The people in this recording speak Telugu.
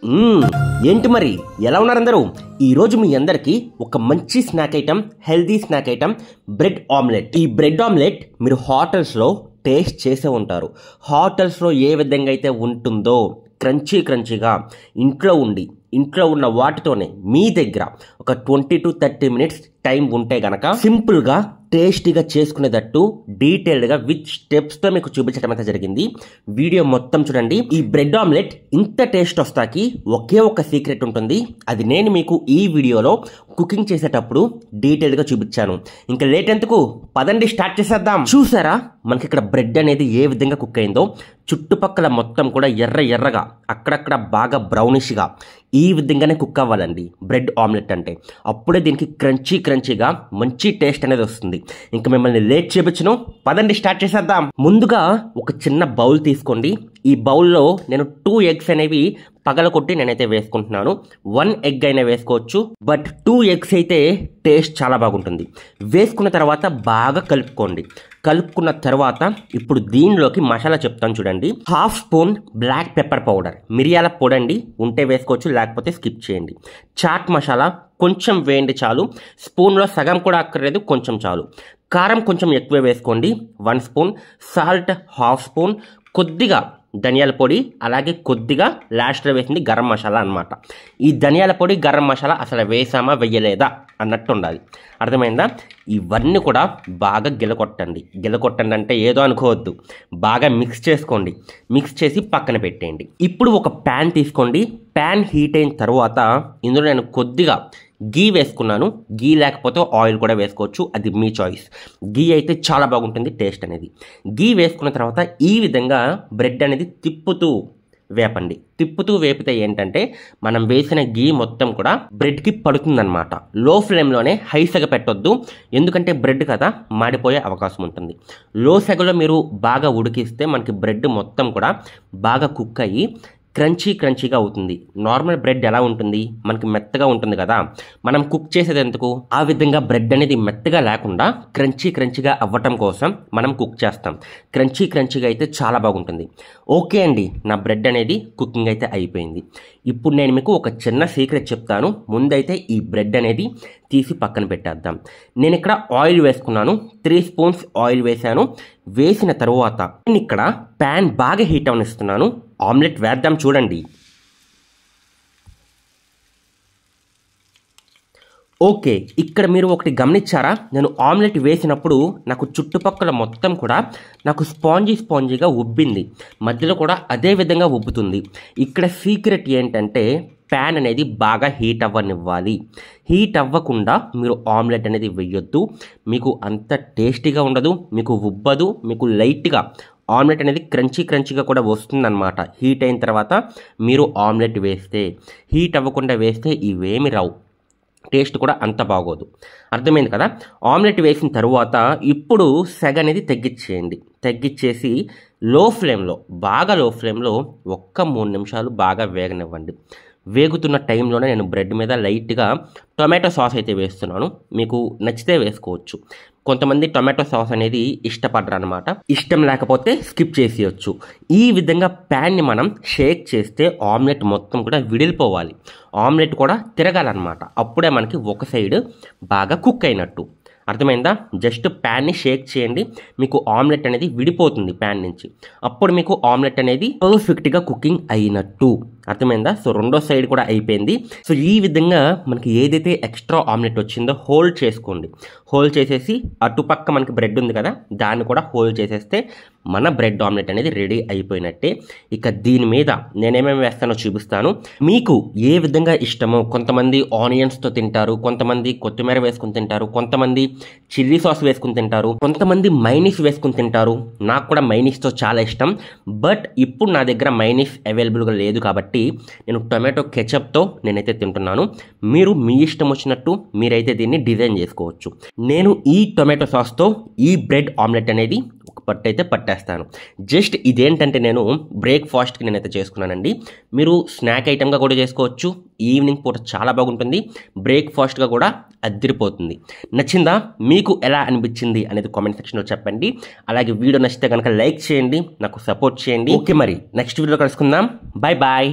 మ్మ్, ఏంటి మరి ఎలా ఉన్నారు అందరూ? ఈరోజు మీ అందరికీ ఒక మంచి snack item, healthy snack item, bread omelette. ఈ బ్రెడ్ ఆమ్లెట్ మీరు హోటల్స్లో టేస్ట్ చేసే ఉంటారు. హోటల్స్లో ఏ విధంగా అయితే ఉంటుందో క్రంచీగా ఇంట్లో ఉన్న వాటితోనే మీ దగ్గర ఒక 20 to 30 minutes టైం ఉంటే గనక సింపుల్గా టేస్టీగా చేసుకునేటట్టు డీటెయిల్డ్గా విత్ స్టెప్స్తో మీకు చూపించడం అయితే జరిగింది. వీడియో మొత్తం చూడండి. ఈ బ్రెడ్ ఆమ్లెట్ ఇంత టేస్ట్ వస్తాకి ఒకే ఒక సీక్రెట్ ఉంటుంది. అది నేను మీకు ఈ వీడియోలో కుకింగ్ చేసేటప్పుడు డీటెయిల్డ్గా చూపించాను. ఇంకా లేట్ ఎందుకు, పదండి స్టార్ట్ చేసేద్దాం. చూసారా మనకి ఇక్కడ బ్రెడ్ అనేది ఏ విధంగా కుక్ అయిందో? చుట్టుపక్కల మొత్తం కూడా ఎర్రగా అక్కడక్కడ బాగా బ్రౌనిష్గా ఈ విధంగానే కుక్ అవ్వాలండి బ్రెడ్ ఆమ్లెట్ అంటే. అప్పుడే దీనికి క్రంచీగా మంచి టేస్ట్ అనేది వస్తుంది. ఇంకా మిమ్మల్ని లేట్ చేపించను, పదండి స్టార్ట్ చేసేద్దాం. ముందుగా ఒక చిన్న బౌల్ తీసుకోండి. ఈ బౌల్లో నేను 2 eggs అనేవి పగలకొట్టి నేనైతే వేసుకుంటున్నాను. 1 egg అయినా వేసుకోవచ్చు, బట్ 2 eggs అయితే టేస్ట్ చాలా బాగుంటుంది. వేసుకున్న తర్వాత బాగా కలుపుకోండి. కలుపుకున్న తర్వాత ఇప్పుడు దీనిలోకి మసాలా చెప్తాను చూడండి. 1/2 స్పూన్ బ్లాక్ పెప్పర్ పౌడర్, మిరియాల పొడి అండి, ఉంటే వేసుకోవచ్చు, లేకపోతే స్కిప్ చేయండి. చాట్ మసాలా కొంచెం వేయండి చాలు. స్పూన్లో సగం కూడా అక్కర్లేదు, కొంచెం చాలు. కారం కొంచెం ఎక్కువ వేసుకోండి, 1 స్పూన్. Salt 1/2 spoon. కొద్దిగా ధనియాల పొడి, అలాగే కొద్దిగా లాస్ట్లో వేసింది గరం మసాలా అనమాట. ఈ ధనియాల పొడి, గరం మసాలా అసలు వేసామా వెయ్యలేదా అన్నట్టు ఉండాలి. అర్థమైందా? ఇవన్నీ కూడా బాగా గిలకొట్టండి అంటే ఏదో అనుకోవద్దు, బాగా మిక్స్ చేసుకోండి. మిక్స్ చేసి పక్కన పెట్టేయండి. ఇప్పుడు ఒక ప్యాన్ తీసుకోండి. ప్యాన్ హీట్ అయిన తర్వాత ఇందులో నేను కొద్దిగా గీ వేసుకున్నాను. గీ లేకపోతే ఆయిల్ కూడా వేసుకోవచ్చు, అది మీ చాయిస్. గీ అయితే చాలా బాగుంటుంది టేస్ట్ అనేది. గీ వేసుకున్న తర్వాత ఈ విధంగా బ్రెడ్ అనేది తిప్పుతూ వేపితే ఏంటంటే మనం వేసిన గీ మొత్తం కూడా బ్రెడ్కి పడుతుందన్నమాట. లో ఫ్లేమ్లోనే, హై సెగ పెట్టొద్దు, ఎందుకంటే బ్రెడ్ కదా మాడిపోయే అవకాశం ఉంటుంది. లో సెగలో మీరు బాగా ఉడికిస్తే మనకి బ్రెడ్ మొత్తం కూడా బాగా కుక్ అయ్యి క్రంచీగా అవుతుంది. నార్మల్ బ్రెడ్ ఎలా ఉంటుంది, మనకి మెత్తగా ఉంటుంది కదా, మనం కుక్ చేసేది ఎందుకు? ఆ విధంగా బ్రెడ్ అనేది మెత్తగా లేకుండా క్రంచీగా అవ్వటం కోసం మనం కుక్ చేస్తాం. క్రంచీగా అయితే చాలా బాగుంటుంది. ఓకే అండి, నా బ్రెడ్ అనేది కుకింగ్ అయితే అయిపోయింది. ఇప్పుడు నేను మీకు ఒక చిన్న సీక్రెట్ చెప్తాను. ముందైతే ఈ బ్రెడ్ అనేది తీసి పక్కన పెట్టేద్దాం. నేను ఇక్కడ ఆయిల్ వేసుకున్నాను, 3 స్పూన్స్ ఆయిల్ వేసాను. వేసిన తర్వాత నేను ఇక్కడ ప్యాన్ బాగా హీట్ అవనిస్తున్నాను. ఆమ్లెట్ వేద్దాం చూడండి. ఓకే, ఇక్కడ మీరు ఒకటి గమనించారా? నేను ఆమ్లెట్ వేసినప్పుడు నాకు చుట్టుపక్కల మొత్తం కూడా నాకు స్పాంజీగా ఉబ్బింది. మధ్యలో కూడా అదే విధంగా ఉబ్బుతుంది. ఇక్కడ సీక్రెట్ ఏంటంటే ప్యాన్ అనేది బాగా హీట్ అవ్వనివ్వాలి. హీట్ అవ్వకుండా మీరు ఆమ్లెట్ అనేది వేయొద్దు. మీకు అంత టేస్టీగా ఉండదు, మీకు ఉబ్బదు. మీకు లైట్గా ఆమ్లెట్ అనేది క్రంచీగా కూడా వస్తుందన్నమాట. హీట్ అయిన తర్వాత మీరు ఆమ్లెట్ వేస్తే, హీట్ అవ్వకుండా వేస్తే ఇవేమి రావు, టేస్ట్ కూడా అంత బాగోదు. అర్థమైంది కదా? ఆమ్లెట్ వేసిన తర్వాత ఇప్పుడు సెగ అనేది తగ్గించేసి బాగా లో ఫ్లేమ్లో ఒక్క 3 నిమిషాలు బాగా వేగనివ్వండి. వేగుతున్న టైంలోనే నేను బ్రెడ్ మీద లైట్గా టొమాటో సాస్ అయితే వేస్తున్నాను. మీకు నచ్చితే వేసుకోవచ్చు. కొంతమంది టొమాటో సాస్ అనేది ఇష్టపడరు అనమాట. ఇష్టం లేకపోతే స్కిప్ చేసేయచ్చు. ఈ విధంగా ప్యాన్ని మనం షేక్ చేస్తే ఆమ్లెట్ మొత్తం కూడా విడిలిపోవాలి. ఆమ్లెట్ కూడా తిరగాలన్నమాట. అప్పుడే మనకి ఒక సైడ్ బాగా కుక్ అయినట్టు. అర్థమైందా? జస్ట్ ప్యాన్ని షేక్ చేయండి, మీకు ఆమ్లెట్ అనేది విడిపోతుంది ప్యాన్ నుంచి. అప్పుడు మీకు ఆమ్లెట్ అనేది పర్ఫెక్ట్గా కుకింగ్ అయినట్టు. అర్థమైందా? సో రెండో సైడ్ కూడా అయిపోయింది. సో ఈ విధంగా మనకి ఏదైతే ఎక్స్ట్రా ఆమ్లెట్ వచ్చిందో హోల్డ్ చేసుకోండి. హోల్డ్ చేసేసి అటుపక్క మనకి బ్రెడ్ ఉంది కదా, దాన్ని కూడా హోల్డ్ చేసేస్తే మన బ్రెడ్ ఆమ్లెట్ అనేది రెడీ అయిపోయినట్టే. ఇక దీని మీద నేనేమేమి వేస్తానో చూపిస్తాను. మీకు ఏ విధంగా ఇష్టమో, కొంతమంది ఆనియన్స్తో తింటారు, కొంతమంది కొత్తిమీర వేసుకుని తింటారు, కొంతమంది చిల్లీ సాస్ వేసుకుని తింటారు, కొంతమంది మైనీస్ వేసుకుని తింటారు. నాకు కూడా మైనీస్తో చాలా ఇష్టం, బట్ ఇప్పుడు నా దగ్గర మైనీస్ అవైలబుల్గా లేదు కాబట్టి నేను టొమాటో కెచప్తో నేనైతే తింటున్నాను. మీరు మీ ఇష్టం వచ్చినట్టు మీరైతే దీన్ని డిజైన్ చేసుకోవచ్చు. నేను ఈ టొమాటో సాస్తో ఈ బ్రెడ్ ఆమ్లెట్ అనేది ఒక పట్టయితే పట్టేస్తాను. జస్ట్ ఇదేంటంటే నేను బ్రేక్ఫాస్ట్కి నేనైతే చేసుకున్నానండి. మీరు స్నాక్ ఐటమ్గా కూడా చేసుకోవచ్చు. ఈవినింగ్ పూట చాలా బాగుంటుంది. బ్రేక్ఫాస్ట్గా కూడా అదిరిపోతుంది. నచ్చిందా? మీకు ఎలా అనిపించింది అనేది కామెంట్ సెక్షన్లో చెప్పండి. అలాగే వీడియో నచ్చితే కనుక లైక్ చేయండి, నాకు సపోర్ట్ చేయండి. ఓకే, మరి నెక్స్ట్ వీడియోలో కలుసుకుందాం. Bye bye.